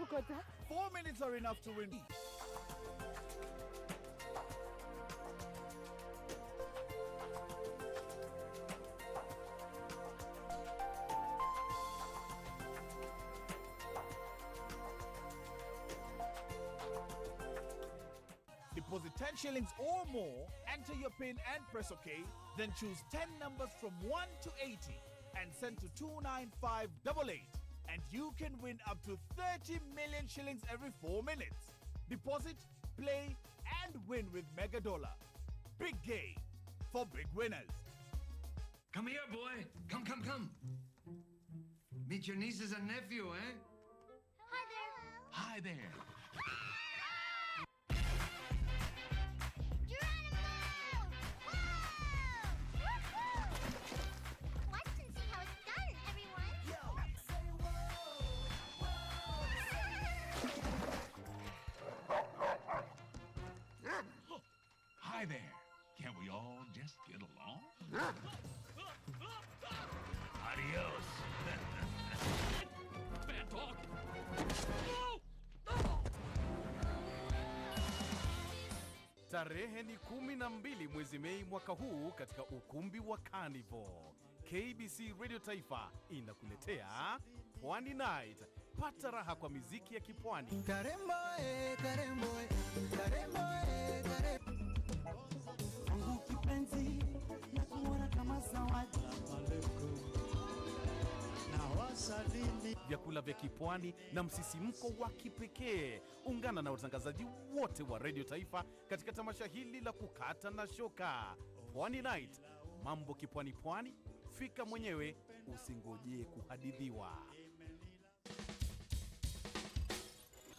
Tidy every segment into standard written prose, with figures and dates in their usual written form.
Kokota. 4 minutes are enough to win. Deposit 10 shillings or more, enter your PIN and press OK, then choose 10 numbers from 1 to 80 and send to 29588. And you can win up to 30 million shillings every 4 minutes. Deposit, play, and win with Mega Dollar. Big game for big winners. Come here, boy. Come. Meet your nieces and nephew, eh? Hi there. Hi there. Hi there. Can't we all just get along? Adios. Bad dog. Tarehe ni 12 mwezi Mei mwaka huu katika ukumbi wa Carnival. KBC Radio Taifa inakuletea Pwani Night. Pata raha kwa miziki ya kipwani. Karembo. Mungu kipenzi na kuona kama zawadi. Na wasalini. Vyakula vya kipwani na msisimko wa kipekee. Ungana na watangazaji wote wa Radio Taifa katika tamasha hili la kukata na shoka. Pwani Night. Mambo kipwani pwani. Fika mwenyewe, usingojee kuhadithiwa.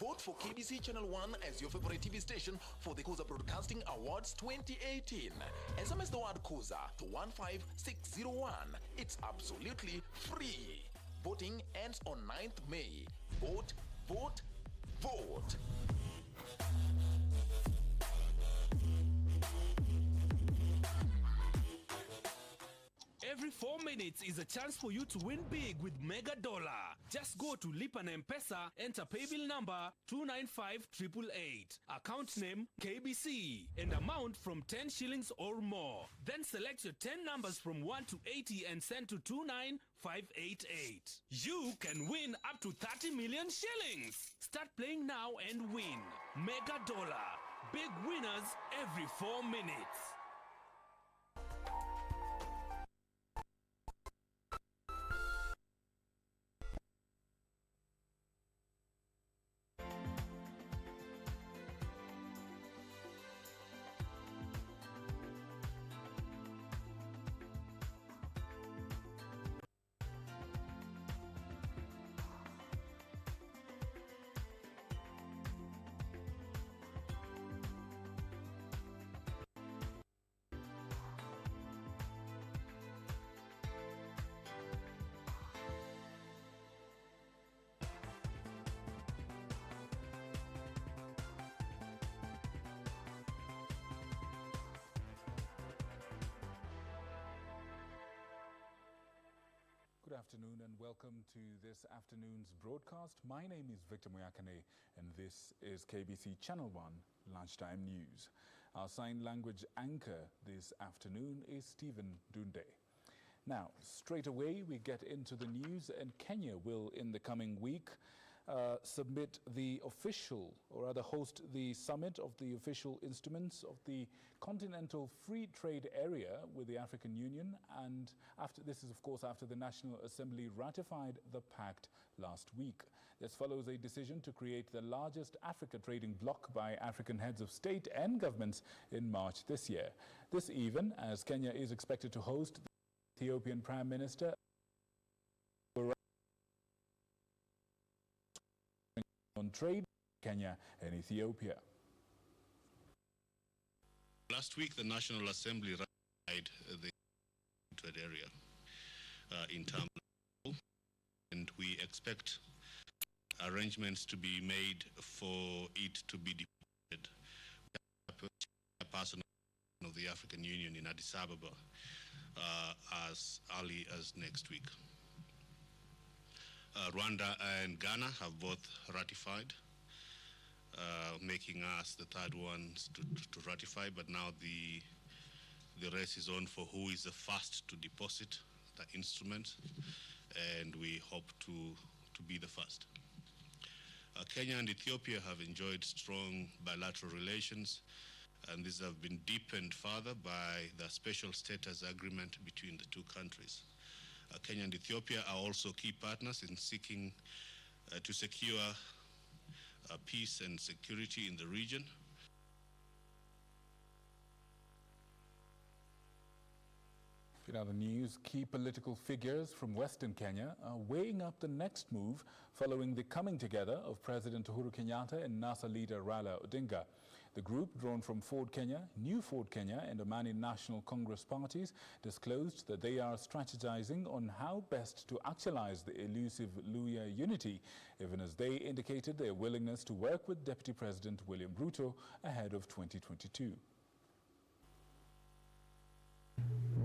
Vote for KBC Channel 1 as your favorite TV station for the Kuza Broadcasting Awards 2018. SMS the word Kuza to 15601. It's absolutely free. Voting ends on 9th May. Vote. Every 4 minutes is a chance for you to win big with Mega Dollar. Just go to Lipa na M-Pesa, enter paybill number 295888, account name KBC, and amount from 10 shillings or more. Then select your 10 numbers from 1 to 80 and send to 29588. You can win up to 30 million shillings. Start playing now and win. Mega Dollar. Big winners every 4 minutes. Good afternoon and welcome to this afternoon's broadcast. My name is Victor Moyakane and this is KBC Channel 1 Lunchtime News. Our sign language anchor this afternoon is Stephen Dunde. Now, straight away we get into the news, and Kenya will in the coming week submit the official, or rather host the summit of the official instruments of the Continental Free Trade Area with the African Union. And after this is, of course, after the National Assembly ratified the pact last week. This follows a decision to create the largest Africa trading bloc by African heads of state and governments in March this year. This even as Kenya is expected to host the Ethiopian Prime Minister on trade, Kenya and Ethiopia. Last week, the National Assembly ratified the trade area in terms of, and we expect arrangements to be made for it to be deployed. A person of the African Union in Addis Ababa as early as next week. Rwanda and Ghana have both ratified, making us the third ones to ratify, but now the race is on for who is the first to deposit the instrument, and we hope to be the first. Kenya and Ethiopia have enjoyed strong bilateral relations, and these have been deepened further by the special status agreement between the two countries. Kenya and Ethiopia are also key partners in seeking to secure peace and security in the region. In other news, key political figures from Western Kenya are weighing up the next move following the coming together of President Uhuru Kenyatta and NASA leader Raila Odinga. The group, drawn from Ford Kenya, New Ford Kenya and Amani National Congress parties, disclosed that they are strategizing on how best to actualize the elusive Luhya unity, even as they indicated their willingness to work with Deputy President William Ruto ahead of 2022.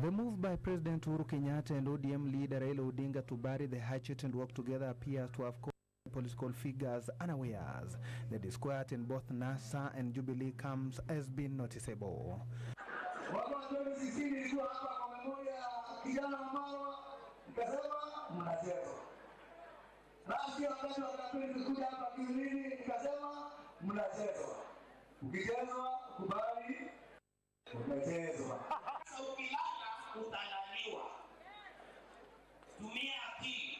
The move by President Uhuru Kenyatta and ODM leader Raila Odinga to bury the hatchet and work together appears to have caught political figures unawares. The disquiet in both NASA and Jubilee camps has been noticeable. Tumia akili.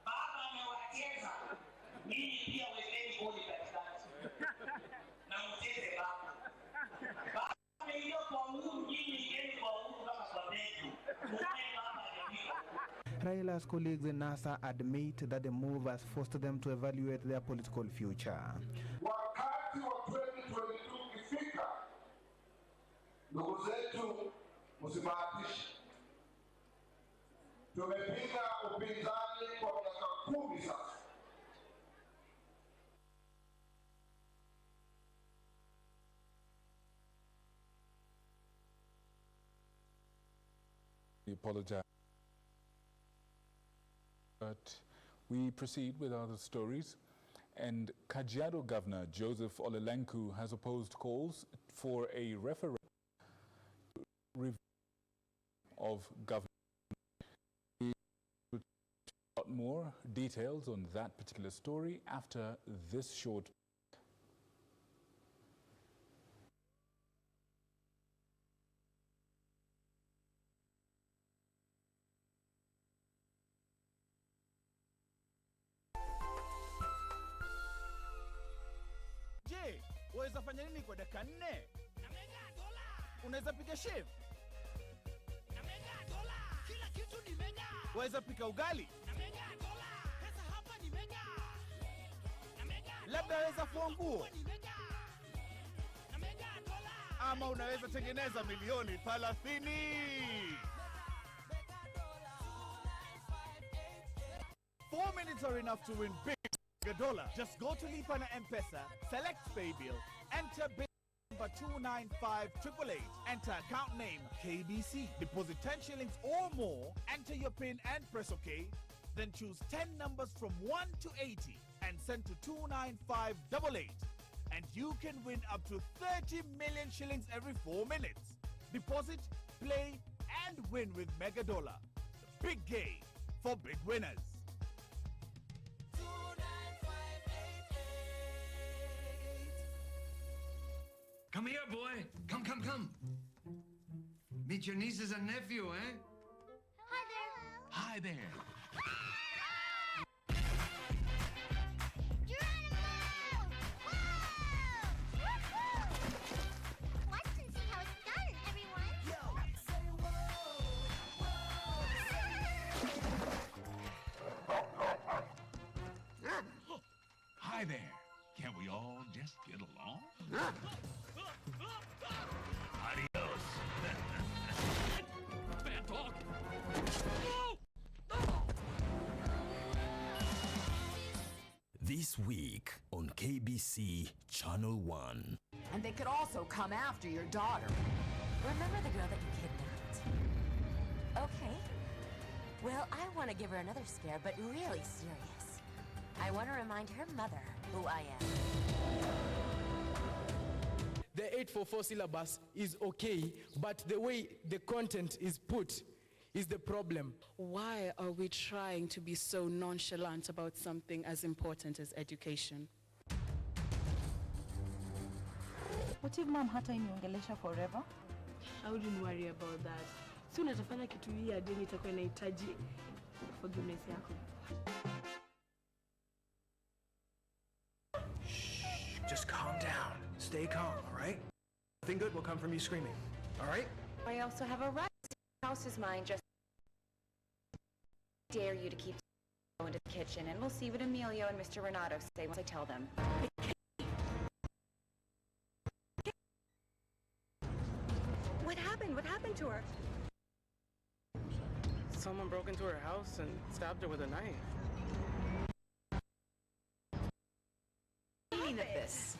Baba amewacheza. Ninyi pia wekeni bodi katikati. Na mcheze baba. Baba ameingia kwa uhuru, nyinyi ingeni kwa uhuru kama kwa betu. Muone baba amefika. Raila's colleagues in NASA admit that the move has forced them to evaluate their political future. Wakati wa 2022 ukifika, ndugu zetu msibahatishe. Tumepiga upinzani kwa miaka 10 sasa. We apologize. But we proceed with other stories. And Kajiado Governor Joseph Olelenku has opposed calls for a referendum review of government. More details on that particular story after this short. Je, waweza fanya nini kwa dakika 4? Unaweza piga shift? Kila kitu ni mega. Waweza pika ugali? Labda waweza fua nguo, ama unaweza tengeneza milioni 30. 4 minutes are enough to win big $1. Just go to Lipa na M-Pesa, select pay bill, enter bill number 295888, enter account name KBC, deposit 10 shillings or more, enter your PIN and press OK, then choose 10 numbers from 1 to 80 and send to 29588, and you can win up to 30 million shillings every 4 minutes. Deposit, play and win with $1. The big game for big winners. Come here, boy. Come, come, come. Meet your nieces and nephew, eh? Hi there. Hi there. Geronimo! Whoa! Woo-hoo! Watch and see how it's done, everyone. Say whoa! Hi there. Can't we all just get along? Adios. Bad talk. This week on KBC Channel 1. And they could also come after your daughter. Remember the girl that you kidnapped? Okay. Well, I want to give her another scare, but really serious. I want to remind her mother who I am. The 844 syllabus is okay, but the way the content is put is the problem. Why are we trying to be so nonchalant about something as important as education? What if mom hata iniongelesha forever? I wouldn't worry about that. Soon atafanya kitu hii hadi nitakuwa nahitaji forgiveness yako. Just calm down. Stay calm, all right? Nothing good will come from you screaming, all right? I also have a right. The house is mine, just dare you to keep going to the kitchen, and we'll see what Emilio and Mr. Renato say once I tell them. What happened? What happened to her? Someone broke into her house and stabbed her with a knife. Meaning of this.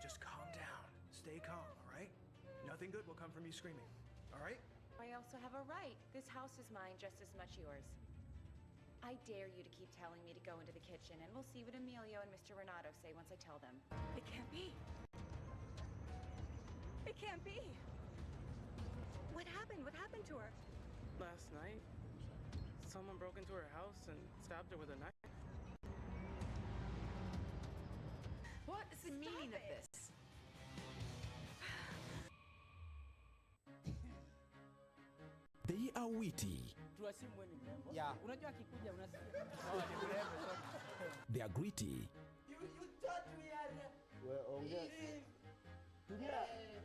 Just calm down. Stay calm, all right? Nothing good will come from you screaming, all right? I also have a right. This house is mine just as much yours. I dare you to keep telling me to go into the kitchen, and we'll see what Emilio and Mr. Renato say once I tell them. It can't be. It can't be. What happened? What happened to her? Last night, someone broke into her house and stabbed her with a knife. What is the meaning of this? They are witty. Yeah. They are gritty. You taught me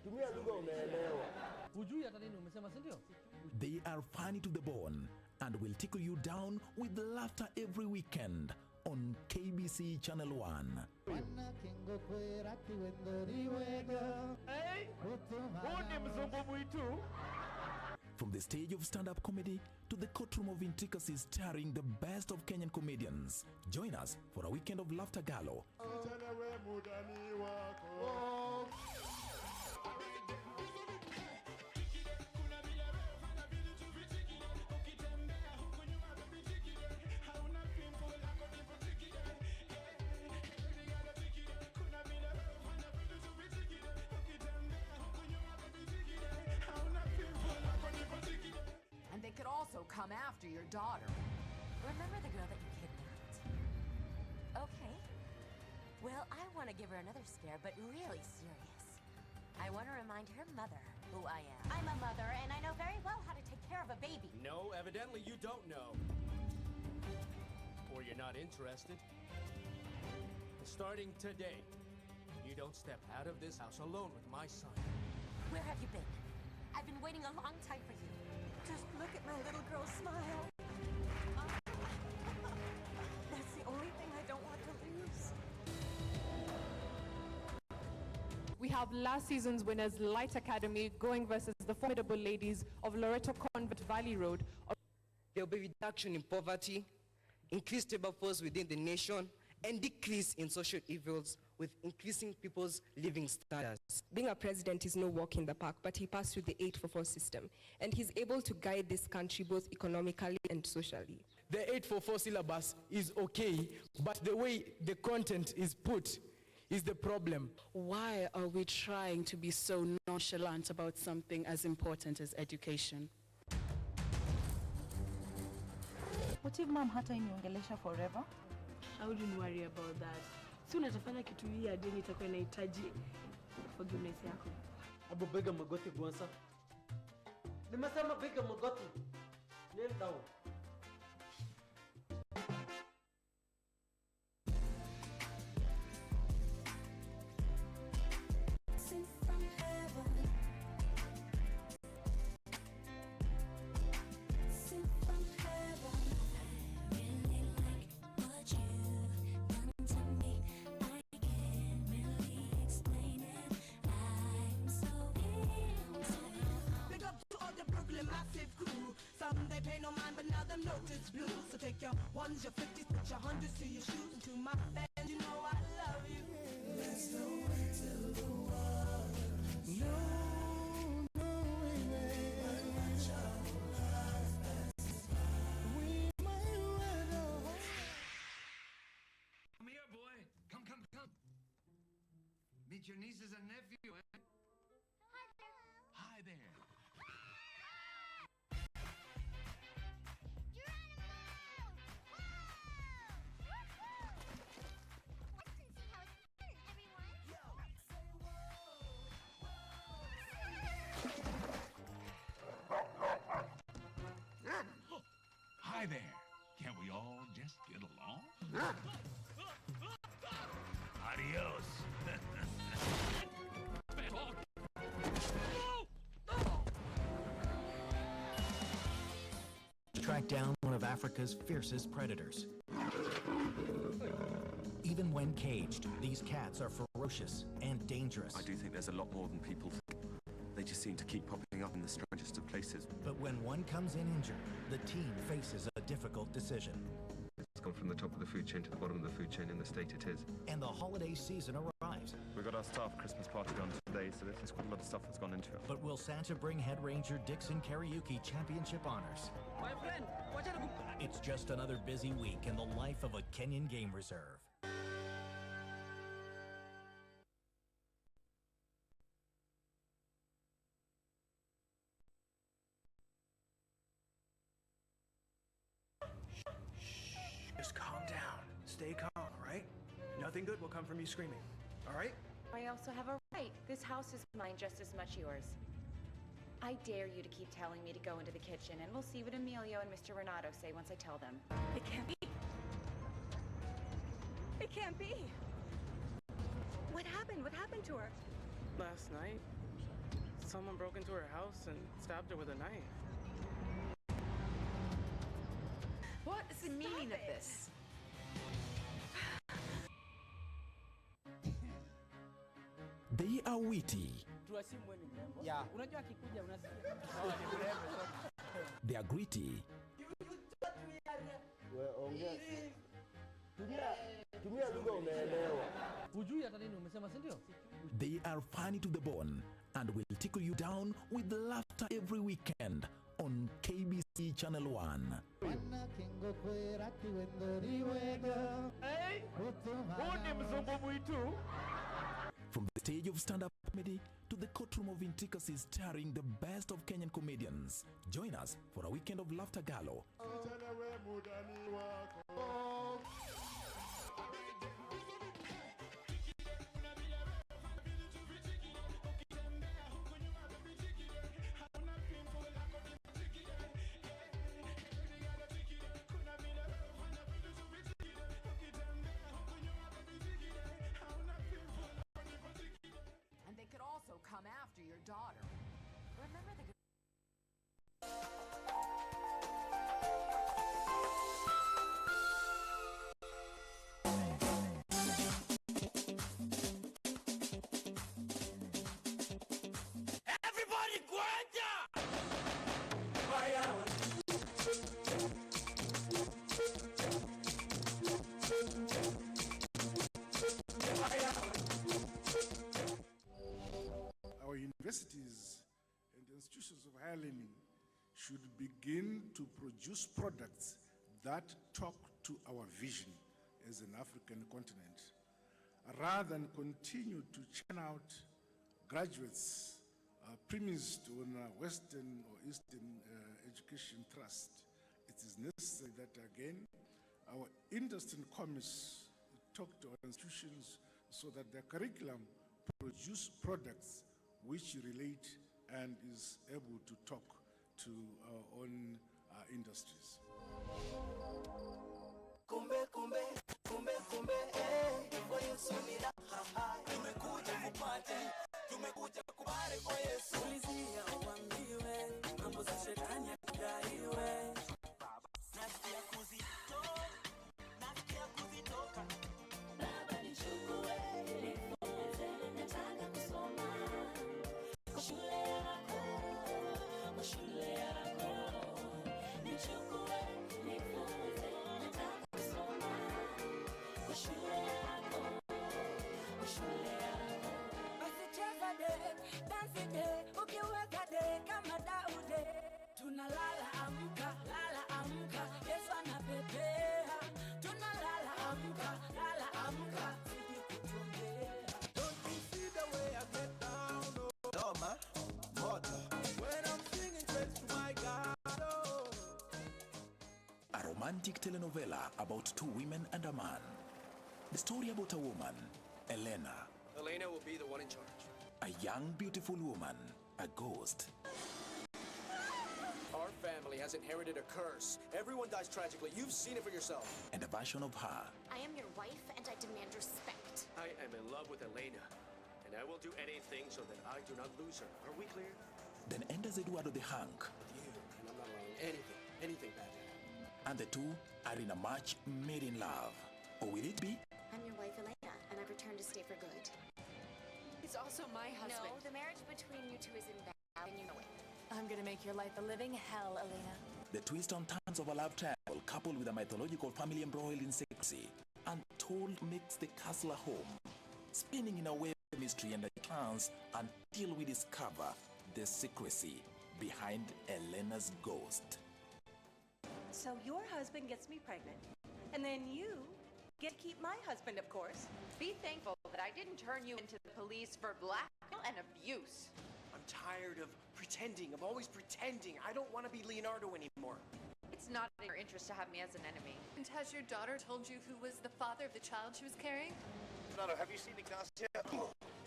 tumia lugha unaelewa. Hujui hata nini umesema, si ndio? They are funny to the bone and will tickle you down with laughter every weekend on KBC Channel 1. From the stage of stand-up comedy to the courtroom of intricacies starring the best of Kenyan comedians. Join us for a weekend of laughter galore. And they could also come after your daughter. Remember the girl that you kidnapped? Okay. Well, I want to give her another scare, but really serious. I want to remind her mother who I am. I'm a mother, and I know very well how to take care of a baby. No, evidently you don't know. Or you're not interested. Starting today, you don't step out of this house alone with my son. Where have you been? I've been waiting a long time for you. Just look at my little girl smile. That's the only thing I don't want to lose. We have last season's winners, Light Academy, going versus the formidable ladies of Loreto Convent Valley Road. There will be reduction in poverty, increased labor force within the nation, and decrease in social evils with increasing people's living standards. Being a president is no walk in the park, but he passed through the 844 system, and he's able to guide this country both economically and socially. The 844 syllabus is okay, but the way the content is put is the problem. Why are we trying to be so nonchalant about something as important as education? What if mom hata iniongelesha forever? I wouldn't worry about that. Si unatafanya kitu hii ya deni itakuwa inahitaji forgiveness yako. Abu bega magoti kwanza. Nimesema bega magoti. Kneel down. Ones your 50s, put your hundreds to your shoes, and to my fans, you know I love you. There's no way till the water. No, Come here, boy. Come, come, come. Meet your nieces and nephew, eh? Hi there. Hi there. Can't we all just get along? Adios. Track down one of Africa's fiercest predators. Even when caged, these cats are ferocious and dangerous. I do think there's a lot more than people think. They just seem to keep popping up in the strangest of places. But when one comes in injured, the team faces a difficult decision. It's gone from the top of the food chain to the bottom of the food chain in the state it is. And the holiday season arrives. We've got our staff Christmas party on today, so there's quite a lot of stuff that's gone into it. But will Santa bring Head Ranger Dixon Karaoke Championship honors? My friend, watch out. It's just another busy week in the life of a Kenyan game reserve. Just calm down. Stay calm, all right? Nothing good will come from you screaming, all right? I also have a right. This house is mine just as much yours. I dare you to keep telling me to go into the kitchen, and we'll see what Emilio and Mr. Renato say once I tell them. It can't be. It can't be. What happened? What happened to her? Last night, someone broke into her house and stabbed her with a knife. What is the meaning of this? They are witty. Yeah. They are gritty. Tumia lugha umeelewa. Hujui hata nini umesema, si ndio? They are funny to the bone and will tickle you down with laughter every weekend on KBC Channel 1. From the stage of stand-up comedy to the courtroom of intricacies starring the best of Kenyan comedians. Join us for a weekend of laughter galore. And they could also come after your daughter. Remember the learning should begin to produce products that talk to our vision as an African continent, rather than continue to churn out graduates premised on Western or Eastern education trust. It is necessary that, again, our industry and commerce talk to our institutions so that their curriculum produce products which relate and is able to talk to our own industries. Kumbe, kumbe, kumbe, kumbe, kwa Yesu nina hai. Tumekuja kupate, tumekuja kubare kwa Yesu. Ulizia uambiwe, mambo za shetani yakudaiwe. Nasikia kuzitoka, nasikia kuzitoka. Baba nichukue, nifunze, nataka kusoma. Kwa shule yako, kwa shule yako. Nichukue, nifunze, nataka kusoma. Kwa shule yako, kwa shule yako. Basi cheza de, dance de, ukiweka de kama Daude. Tunalala amka, lala amka, Yesu anapepea. Tunalala amka, lala amka, siji kutumbea. Don't you see the way I get down, oh. No, man, water. When I'm singing praise to my God, oh. A romantic telenovela about two women and a man. The story about a woman, Elena, Elena will be the one in charge. a young, beautiful woman, a ghost, Our family has inherited a curse. Everyone dies tragically. You've seen it for yourself. and a version of her, I am your wife and I demand respect. I am in love with Elena, and I will do anything so that I do not lose her. Are we clear? then enters Eduardo the Hunk, With you, and I'm not allowing anything bad to happen. and the two are in a match made in love. Or will it be? I'm your wife, Elena, and I've returned to stay for good. He's also my husband. No, the marriage between you two is invalid, and you know it. I'm gonna make your life a living hell, Elena. The twist on turns of a love triangle coupled with a mythological family embroiled in secrecy, untold makes the castle a home, spinning in a web of mystery and a chance until we discover the secrecy behind Elena's ghost. So your husband gets me pregnant, and then you get to keep my husband, of course. Be thankful that I didn't turn you into the police for blackmail and abuse. I'm tired of pretending. I'm always pretending. I don't want to be Leonardo anymore. It's not in your interest to have me as an enemy. And has your daughter told you who was the father of the child she was carrying? Leonardo, have you seen Ignacio?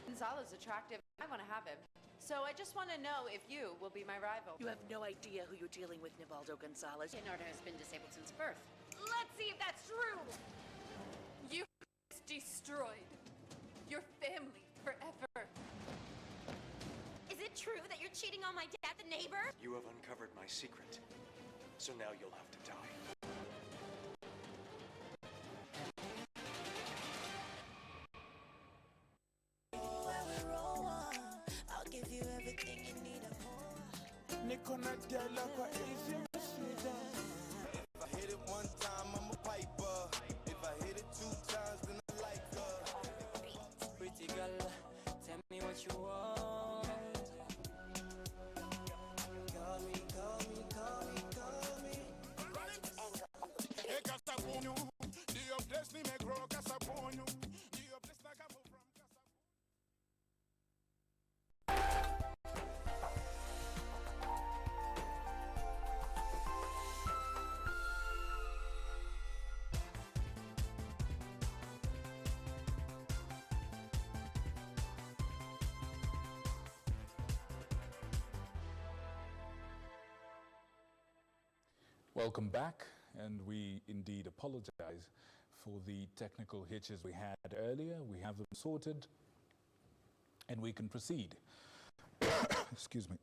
Gonzalo's attractive. I want to have him. So I just want to know if you will be my rival. You have no idea who you're dealing with, Nivaldo Gonzalez. Leonardo has been disabled since birth. Let's see if that's true! You destroyed your family forever. Is it true that you're cheating on my dad, the neighbor? You have uncovered my secret, so now you'll have to die. I'll give you everything you need and more. If I hit it one time, I'm a piper. If I hit it two times, then I like her. Pretty girl, tell me what you want. Call me, call me, call me, call me. Welcome back, and we indeed apologize for the technical hitches we had earlier. We have them sorted, and we can proceed. Excuse me.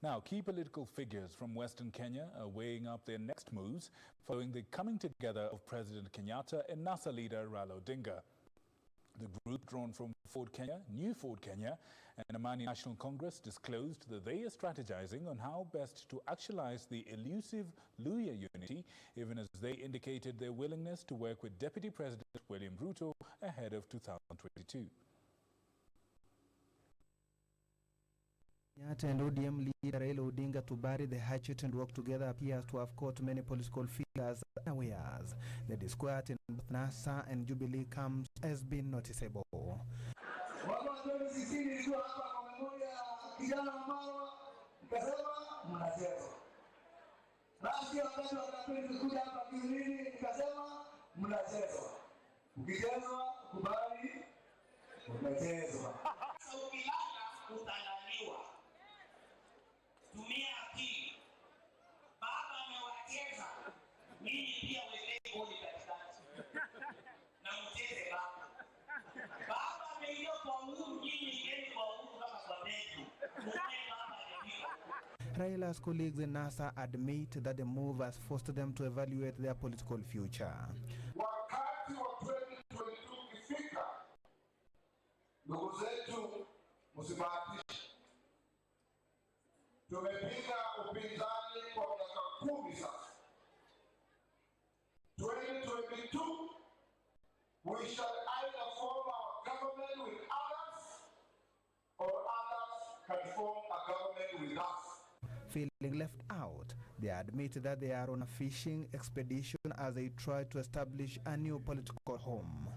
Now, key political figures from Western Kenya are weighing up their next moves following the coming together of President Kenyatta and NASA leader Raila Odinga. The group drawn from Ford Kenya, New Ford Kenya, and Amani National Congress disclosed that they are strategizing on how best to actualize the elusive Luhya unity, even as they indicated their willingness to work with Deputy President William Ruto ahead of 2022. Kenyatta and ODM leader Raila Odinga to bury the hatchet and work together appears to have caught many political figures unawares. The disquiet in both NASA and Jubilee camps has been noticeable. Tumia akili. Baba amewacheza. Ninyi pia wekeni goli katikati. Na mcheze baba. Baba ameingia kwa uhuru, nyinyi ingieni kwa uhuru kama kwa begi. Muone baba anapika. Raila's colleagues in NASA admit that the move has forced them to evaluate their political future. Wakati wa 2022 ukifika, ndugu zetu msibahatishe. Tumepiga upinzani kwa miaka 10 sasa. 2022, we shall either form our government with others or others can form a government with us. Feeling left out, they admit that they are on a fishing expedition as they try to establish a new political home.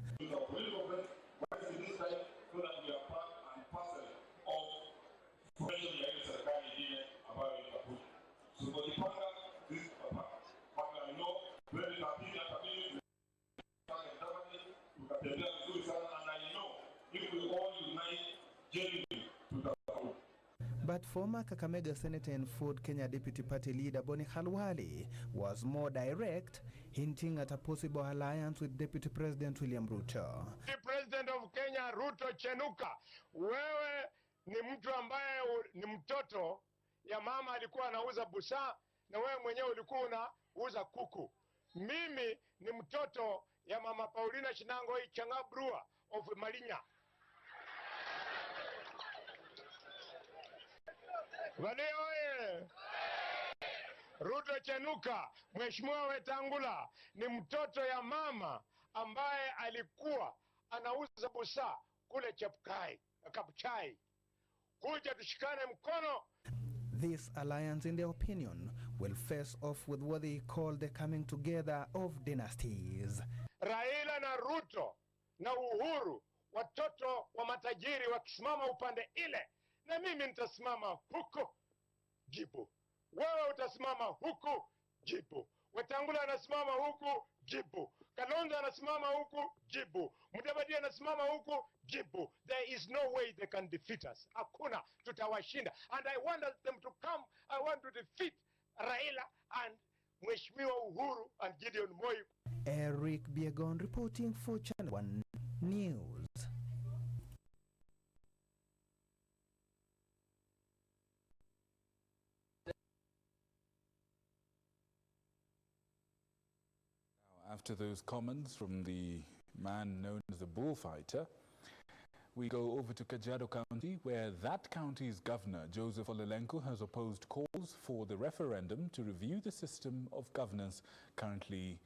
But former Kakamega Senator and Ford Kenya Deputy Party leader Boni Khalwale was more direct, hinting at a possible alliance with Deputy President William Ruto. The President of Kenya, Ruto Chenuka, wewe ni mtu ambaye ni mtoto ya mama alikuwa anauza busaa na wewe mwenyewe ulikuwa unauza kuku. Mimi ni mtoto ya mama Paulina Shinangoi Changabrua of Malinya. Wale oye! Ruto Chenuka, Mheshimiwa Wetangula ni mtoto ya mama ambaye alikuwa anauza busaa kule Kabuchai. Kuja tushikane mkono. This alliance, in their opinion, will face off with what they call the coming together of dynasties. Raila na Ruto na Uhuru, watoto wa matajiri wakisimama upande ile, na mimi nitasimama huko, jibu. Wewe utasimama huko, jibu. Wetangula anasimama huko, jibu. Kalonzo anasimama huko, jibu. Mudavadi anasimama huko, jibu. There is no way they can defeat us. Hakuna, tutawashinda. And I want them to come. I want to defeat Raila and Mheshimiwa Uhuru and Gideon Moi. Eric Biegon reporting for Channel 1 News. After those comments from the man known as the bullfighter, we go over to Kajiado County, where that county's governor, Joseph Olelenku, has opposed calls for the referendum to review the system of governance currently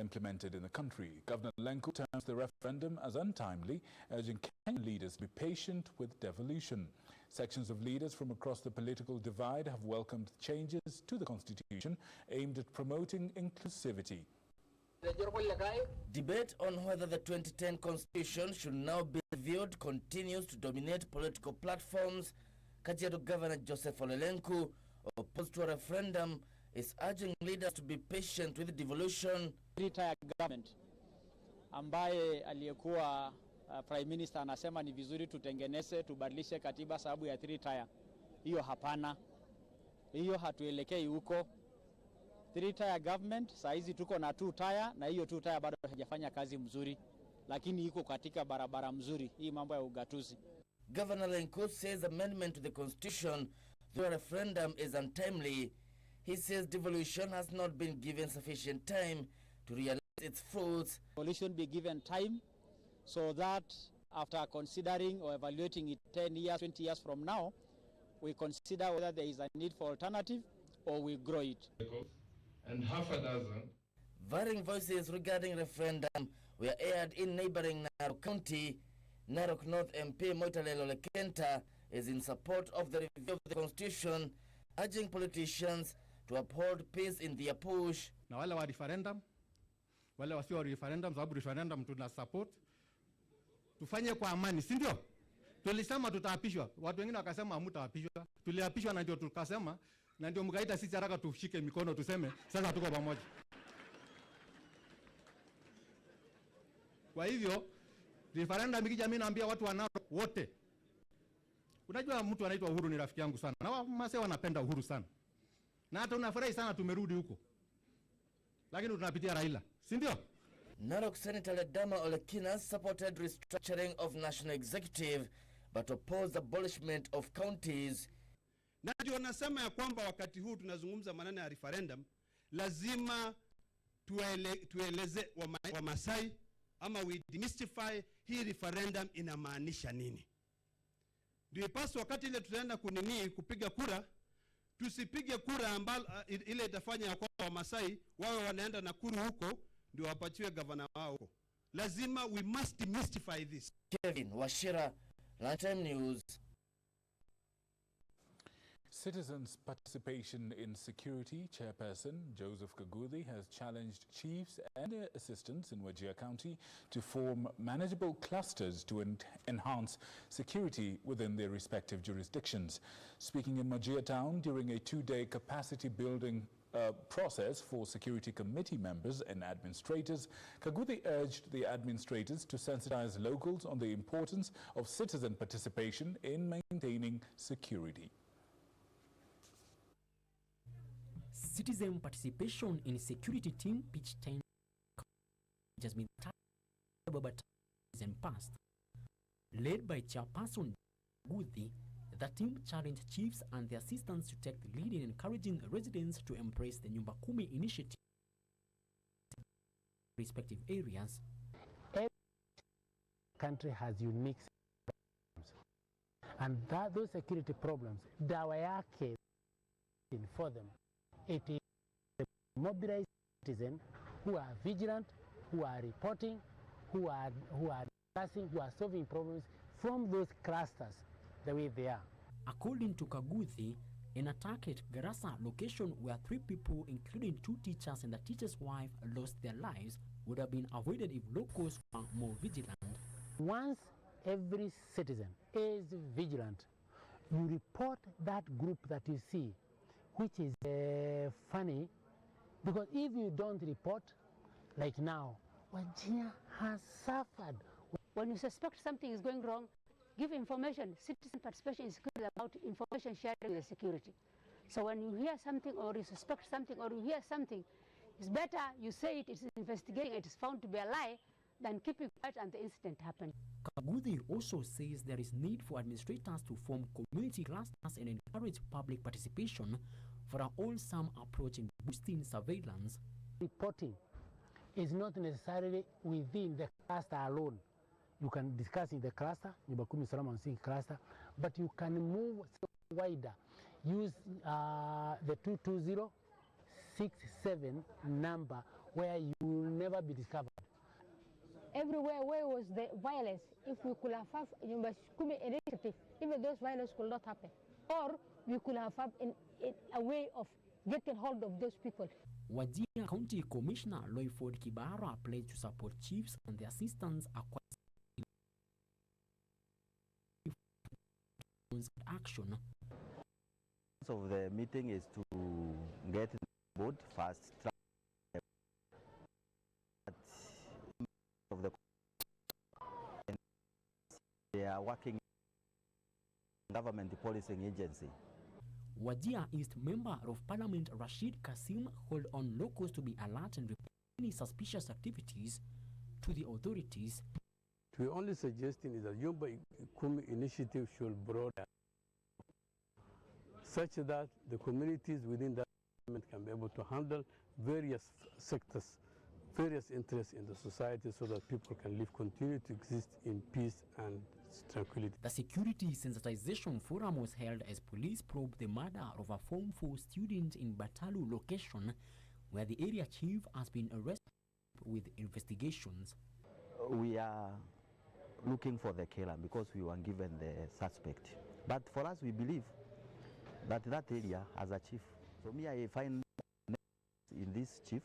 implemented in the country. Governor Lenku terms the referendum as untimely, urging Kenyan leaders to be patient with devolution. Sections of leaders from across the political divide have welcomed changes to the constitution aimed at promoting inclusivity. Debate on whether the 2010 constitution should now be reviewed continues to dominate political platforms. Kajiado Governor Joseph Olelenku, opposed to a referendum, is urging leaders to be patient with devolution. Three-tier government ambaye aliyekuwa Prime Minister anasema ni vizuri tutengeneze, tubadilishe katiba sababu ya three-tier. Hiyo hapana. Hiyo hatuelekei huko. Three-tier government, saizi tuko na two-tier na hiyo two-tier bado haijafanya kazi mzuri. Lakini iko katika barabara mzuri. Hii mambo ya ugatuzi. Governor Lenku says amendment to the constitution through a referendum is untimely. He says devolution has not been given sufficient time to realize its fruits. Devolution be given time so that after considering or evaluating it 10 years, 20 years from now, we consider whether there is a need for alternative or we grow it. And half a dozen varying voices regarding referendum were aired in neighboring Narok County. Narok North MP Moitalelo Lekenta is in support of the review of the constitution, urging politicians to uphold peace in their push. Na wale wa referendum, wale wasio wa referendum, sababu referendum tuna support, tufanye kwa amani, si ndio? Tulisema tutaapishwa, watu wengine wakasema hamtaapishwa. Tuliapishwa na ndio tukasema, na ndio mkaita sisi haraka tushike mikono tuseme sasa tuko pamoja. Kwa hivyo referendum ikija, mimi naambia watu wanao wote. Unajua mtu anaitwa Uhuru ni rafiki yangu sana. Na Wamasai wanapenda Uhuru sana. Na hata unafurahi sana tumerudi huko. Lakini tunapitia Raila, si ndio? Narok Senator Ledama Olekina supported restructuring of national executive but opposed abolishment of counties. Na ndio nasema ya kwamba wakati huu tunazungumza maneno ya referendum, lazima tueleze Wamasai ama we demystify hii referendum inamaanisha nini. Ndio ipaswa wakati ile tutaenda kupiga kura, tusipige kura ile itafanya ya kwamba Wamasai wawe wanaenda Nakuru huko ndio wapatiwe gavana wao. Lazima we must demystify this. Kevin Washira, Lunchtime News. Citizens' participation in security chairperson Joseph Kaguthi has challenged chiefs and their assistants in Wajir County to form manageable clusters to enhance security within their respective jurisdictions. Speaking in Wajir Town during a two-day capacity building process for security committee members and administrators, Kaguthi urged the administrators to sensitize locals on the importance of citizen participation in maintaining security. Citizen participation in security team pitch 10 has been and passed. Led by Chairperson Guthi, the team challenged chiefs and their assistants to take the lead in encouraging residents to embrace the Nyumba Kumi initiative in respective areas. Every country has unique problems, and those security problems, dawa yake for them. It is the mobilized citizens who are vigilant, who are reporting, who are discussing, who are solving problems from those clusters the way they are. According to Kaguthi, an attack at Garasa location where 3 people, including 2 teachers and the teacher's wife, lost their lives would have been avoided if locals were more vigilant. Once every citizen is vigilant, you report that group that you see, which is funny, because if you don't report, like now, Wajir has suffered. When you suspect something is going wrong, give information. Citizen participation is good about information sharing with the security. So when you hear something or you suspect something or you hear something, it's better you say it is investigating, it is found to be a lie, than keeping quiet and the incident happened. Kaguthi also says there is need for administrators to form community clusters and encourage public participation for a wholesome approach in boosting surveillance. Reporting is not necessarily within the cluster alone. You can discuss in the cluster, Nyumba Kumi Salama and Sing cluster, but you can move wider. Use the 22067 number where you will never be discovered. Everywhere where was the violence, if we could have Nyumba Kumi initiative, even those violence could not happen. Or we could have a way of getting hold of those people. Wajir County Commissioner Loyford Kibara pledged to support chiefs and their assistants action. Of the meeting is to get the board fast track of the and they are working government policing agency. Wajir East Member of Parliament Rashid Kasim called on locals to be alert and report any suspicious activities to the authorities. We're only suggesting is that Nyumba Kumi initiative should broaden such that the communities within that government can be able to handle various sectors, various interests in the society so that people can continue to exist in peace and tranquility. The security sensitization forum was held as police probed the murder of a Form 4 student in Batalu location, where the area chief has been arrested with investigations. We are looking for the killer because we were given the suspect. But for us, we believe that that area has a chief. So me, I find in this chief,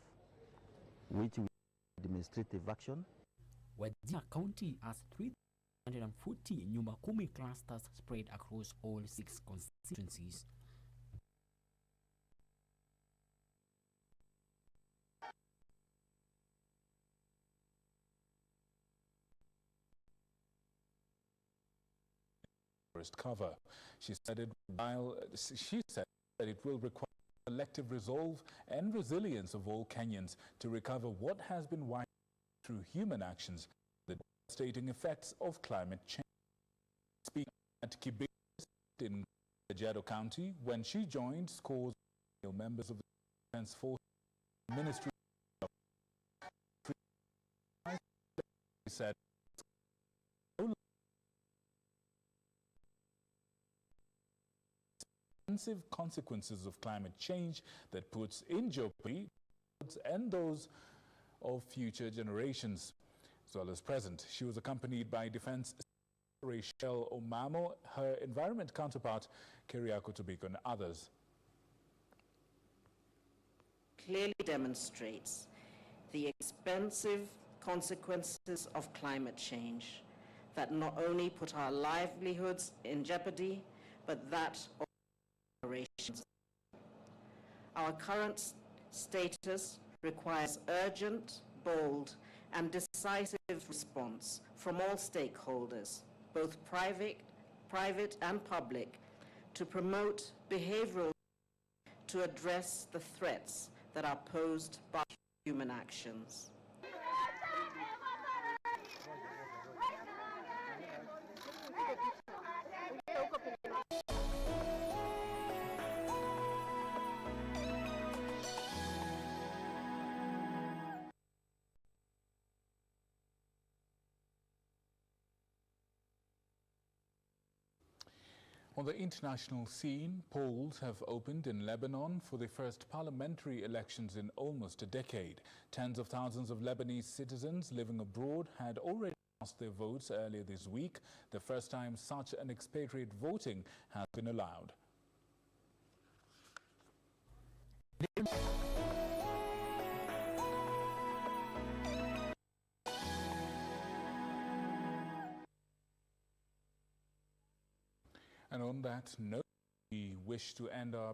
which will administrative action. Wajir County has 340 nyumba kumi clusters spread across all 6 constituencies. Cover. She said that it will require collective resolve and resilience of all Kenyans to recover what has been wiped through human actions, the devastating effects of climate change. Speaking at KBC in Kajiado County, when she joined scores of members of the Defense Force Ministry, she said expensive consequences of climate change that puts in jeopardy and those of future generations, as well as present. She was accompanied by Defense Secretary Rachel Omamo, her environment counterpart Keriako Tobiko, and others. Clearly demonstrates the expensive consequences of climate change that not only put our livelihoods in jeopardy, but that of generations. Our current status requires urgent, bold, and decisive response from all stakeholders, both private and public, to promote behavioral to address the threats that are posed by human actions. On the international scene, polls have opened in Lebanon for the first parliamentary elections in almost a decade. Tens of thousands of Lebanese citizens living abroad had already cast their votes earlier this week, the first time such an expatriate voting has been allowed. And on that note, we wish to end our